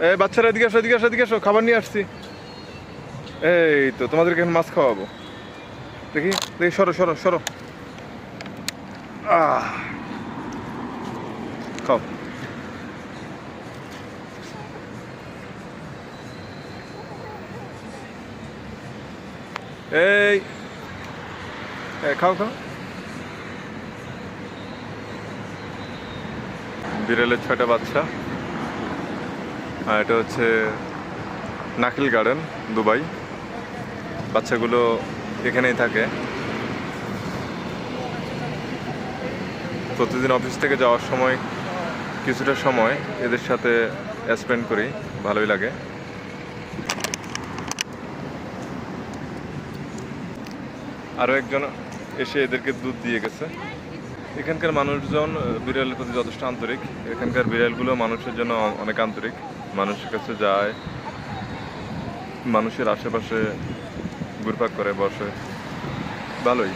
এই বাচ্চারা এদিকে আসো, এদিকে আসো, এদিকে আসো, খাবার নিয়ে আসছি। এই তো তোমাদেরকে এখন মাছ খাওয়াবো। দেখি দেখি, সরো সরো সরো। খাও। এই খাও খাও। বিড়ালের 6টা বাচ্চা। আর এটা হচ্ছে নাখিল গার্ডেন, দুবাই। বাচ্চাগুলো এখানেই থাকে। প্রতিদিন অফিস থেকে যাওয়ার সময় কিছুটা সময় এদের সাথে স্পেন্ড করি, ভালোই লাগে। আরও একজন এসে এদেরকে দুধ দিয়ে গেছে। এখানকার মানুষজন বিড়ালের প্রতি যথেষ্ট আন্তরিক। এখানকার বিড়ালগুলো মানুষের জন্য অনেক আন্তরিক, মানুষের কাছে যায়, মানুষের আশেপাশে ঘুরপাক করে বসে, ভালোই।